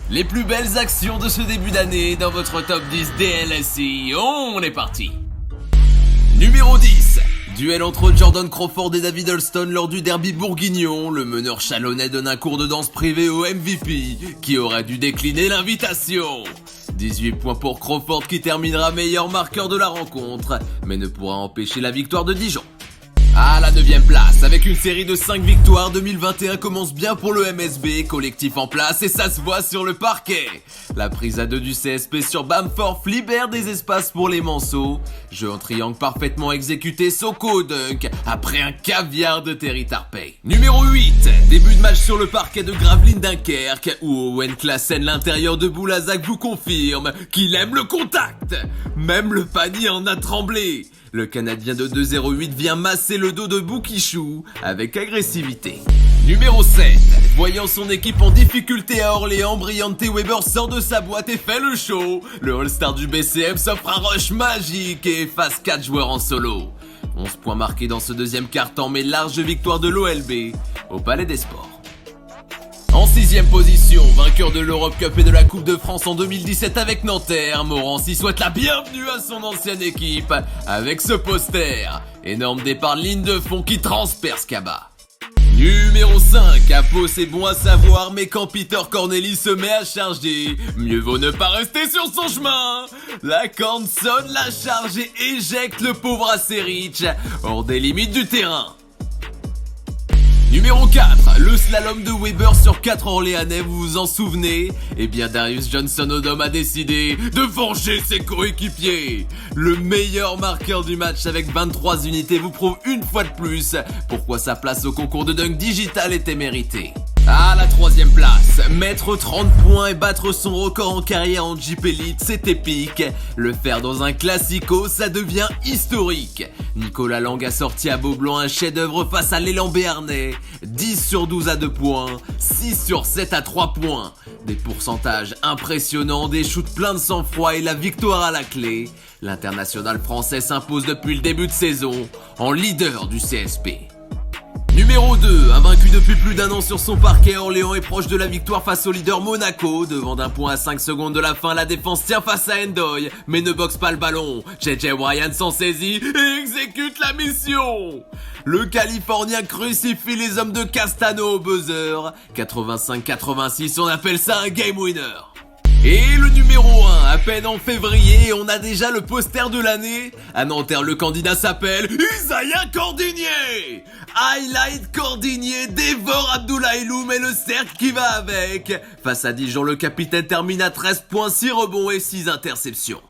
Les plus belles actions de ce début d'année dans votre top 10 DLSI. On est parti. Numéro 10. Duel entre Jordan Crawford et David Alston lors du derby bourguignon. Le meneur chalonnais donne un cours de danse privé au MVP qui aurait dû décliner l'invitation. 18 points pour Crawford qui terminera meilleur marqueur de la rencontre, mais ne pourra empêcher la victoire de Dijon. À la 9ème place, avec une série de 5 victoires, 2021 commence bien pour le MSB, collectif en place et ça se voit sur le parquet. La prise à 2 du CSP sur Bamford libère des espaces pour les Manceaux. Jeu en triangle parfaitement exécuté, Soko dunk, après un caviar de Terry Tarpey. Numéro 8, début de match sur le parquet de Gravelines Dunkerque, où Owen Classen, l'intérieur de Boulazac, vous confirme qu'il aime le contact. Même le panier en a tremblé. Le Canadien de 2,08 vient masser le dos de Boukichou avec agressivité. Numéro 7. Voyant son équipe en difficulté à Orléans, Briante Weber sort de sa boîte et fait le show. Le All-Star du BCM s'offre un rush magique et efface 4 joueurs en solo. 11 points marqués dans ce deuxième quart-temps, mais large victoire de l'OLB au Palais des Sports. En 6ème position, vainqueur de l'Europe Cup et de la Coupe de France en 2017 avec Nanterre, Morancy souhaite la bienvenue à son ancienne équipe avec ce poster. Énorme départ de ligne de fond qui transperce Kaba. Numéro 5, à Pau c'est bon à savoir, mais quand Peter Corneli se met à charger, mieux vaut ne pas rester sur son chemin. La corne sonne, la charge et éjecte le pauvre Acerich hors des limites du terrain. Numéro 4, le slalom de Weber sur 4 Orléanais, vous vous en souvenez? Eh bien Darius Johnson-Odom a décidé de venger ses coéquipiers. Le meilleur marqueur du match avec 23 unités vous prouve une fois de plus pourquoi sa place au concours de dunk digital était méritée. À la 3ème place, mettre 30 points et battre son record en carrière en Jeep Elite, c'est épique. Le faire dans un classico, ça devient historique. Nicolas Lang a sorti à Beaublanc un chef-d'œuvre face à l'élan béarnais. 10 sur 12 à 2 points, 6 sur 7 à 3 points. Des pourcentages impressionnants, des shoots pleins de sang-froid et la victoire à la clé. L'international français s'impose depuis le début de saison en leader du CSP. Numéro 2, invaincu depuis plus d'1 an sur son parquet, Orléans est proche de la victoire face au leader Monaco. Devant d'un point à 5 secondes de la fin, la défense tient face à Endoy, mais ne boxe pas le ballon. JJ Ryan s'en saisit et exécute la mission. Le Californien crucifie les hommes de Castano au buzzer. 85-86, on appelle ça un game winner. Et le numéro 1, à peine en février, on a déjà le poster de l'année. À Nanterre, le candidat s'appelle Isaiah Cordinier. Highlight Cordinier dévore Abdoulaye Loum et le cercle qui va avec. Face à Dijon, le capitaine termine à 13 points, 6 rebonds et 6 interceptions.